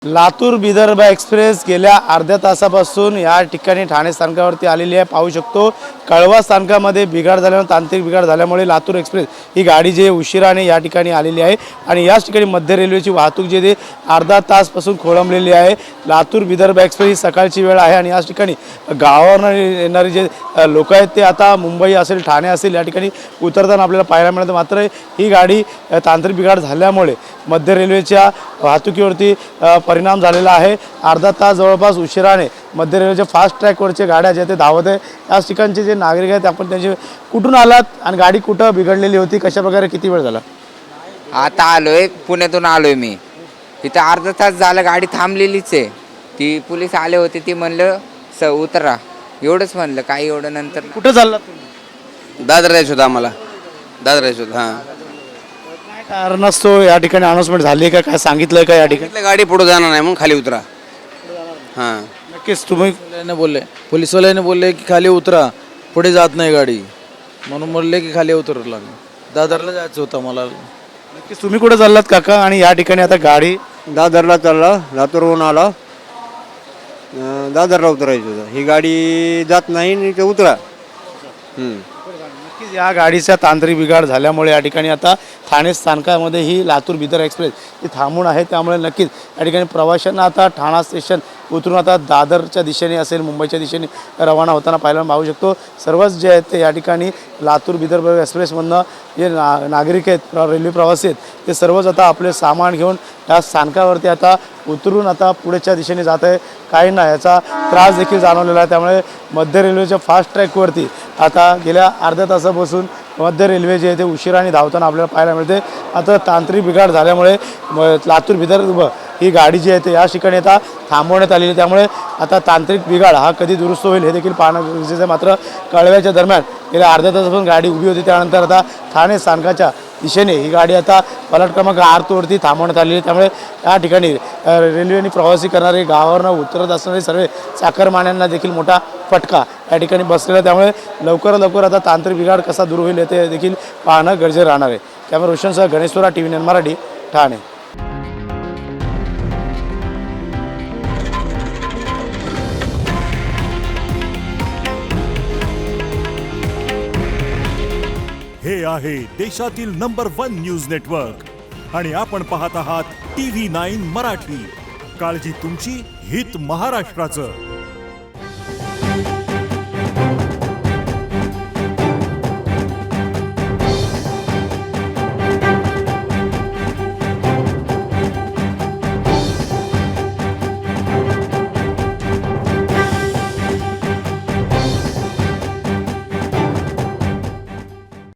Latur Vidarbha express गेल्या अर्ध्या तासापासून या ठिकाणी ठाणे स्थानकावरती आलेली आहे। पाहू शकतो कळवा स्थानकामध्ये बिघाड झाल्यामुळे तांत्रिक बिघाड झाल्यामुळे लातूर एक्सप्रेस ही गाडी जे उशिराने या ठिकाणी आलेली आहे आणि याच ठिकाणी मध्य रेल्वेची वाहतूक जे ते अर्धा तासपासून खोळंबलेली आहे। लातूर विदर्भ एक्सप्रेस ही सकाळची वेळ आहे आणि याच ठिकाणी गावावरून येणारे जे लोक आहेत ते आता मुंबई असेल ठाणे असेल या ठिकाणी उतरताना आपल्याला पाहायला मिळतं। मात्र ही गाडी तांत्रिक बिघाड झाल्यामुळे मध्य रेल्वेच्या वाहतुकीवरती परिणाम झालेला आहे। अर्धा तास जवळपास उशिराने मध्य रेल्वेच्या फास्ट ट्रॅकवरच्या गाड्या जे ते धावत आहे। याच ठिकाणचे जे नागरिक आहेत आपण त्यांचे कुठून आलात आणि गाडी कुठं बिघडलेली होती, कशा प्रकारे, किती वेळ झाला? आता आलोय, पुण्यातून आलोय मी। इथं अर्धा तास झालं गाडी थांबलेलीच आहे। ती पोलीस आले होते, ती म्हणलं उतरा, एवढंच म्हणलं, काही एवढं नंतर कुठं चाललात तुम्ही? दादर जायचं होतं आम्हाला, दादर जायचं होतं। हां, काय कारणास्तव या ठिकाणी अनाउन्समेंट झाली आहे का, काय सांगितलं का या ठिकाणी? इथल्या गाडी पुढे जाणार नाही मग खाली उतरा। हां, नक्कीच तुम्ही पोलीसवाल्याने बोलले की खाली उतरा, पुढे जात नाही गाडी, म्हणून बोलले की खाली उतरला। दादरला जायचं होतं मला। नक्कीच तुम्ही कुठं चाललात काका? आणि या ठिकाणी आता गाडी दादरला चालला, लातूरहून आला, दादरला उतरायचं होतं। ही गाडी जात नाही आणि ते उतरा। नक्कीच या गाडीचा तांत्रिक बिघाड झाल्यामुळे या ठिकाणी आता ठाणे स्थानकामध्ये ही लातूर विदर्भ एक्सप्रेस ही थांबून आहे। त्यामुळे नक्कीच या ठिकाणी प्रवाशांना आता ठाणा स्टेशन उतरून आता दादरच्या दिशेने असेल मुंबईच्या दिशेने रवाना होताना पाहायला पाहू शकतो। सर्वच जे आहेत ते या ठिकाणी लातूर विदर्भ एक्सप्रेसमधनं जे नागरिक आहेत, रेल्वे प्रवासी आहेत, ते सर्वच आता आपले सामान घेऊन या स्थानकावरती आता उतरून आता पुढेच्या दिशेने जात आहे। काहींना याचा त्रास देखील जाणवलेला आहे। त्यामुळे मध्य रेल्वेच्या फास्ट ट्रॅकवरती आता गेल्या अर्ध्या तासापासून मध्य रेल्वे जे आहे ते उशिराने धावताना आपल्याला पाहायला मिळते। आता तांत्रिक बिघाड झाल्यामुळे लातूर विदर्भ ही गाडी जी आहे ते या ठिकाणी आता थांबवण्यात आलेली आहे। त्यामुळे आता तांत्रिक बिघाड हा कधी दुरुस्त होईल हे देखील पाहणं गरजेचं आहे। मात्र कळव्याच्या दरम्यान गेल्या अर्ध्या तासापासून गाडी उभी होती, त्यानंतर आता ठाणे स्थानकाच्या दिशेने ही गाडी आता पलट क्रमांक 8वरती थांबवण्यात आलेली आहे। त्यामुळे या ठिकाणी रेल्वेने प्रवासी करणारे गावावरनं उतरत असणारे सर्व चाकरमान्यांना देखील मोठा फटका या ठिकाणी बसलेला आहे। त्यामुळे लवकरात लवकर आता तांत्रिक बिघाड कसा दूर होईल ते देखील पाहणं गरजेचं राहणार आहे। कॅमेरा रोशनसह गणेशोरा, TV9 मराठी, ठाणे। हे आहे देशातील नंबर 1 न्यूज नेटवर्क आणि आपण पाहत आहात TV9 मराठी। काळजी तुमची, हित महाराष्ट्राचं।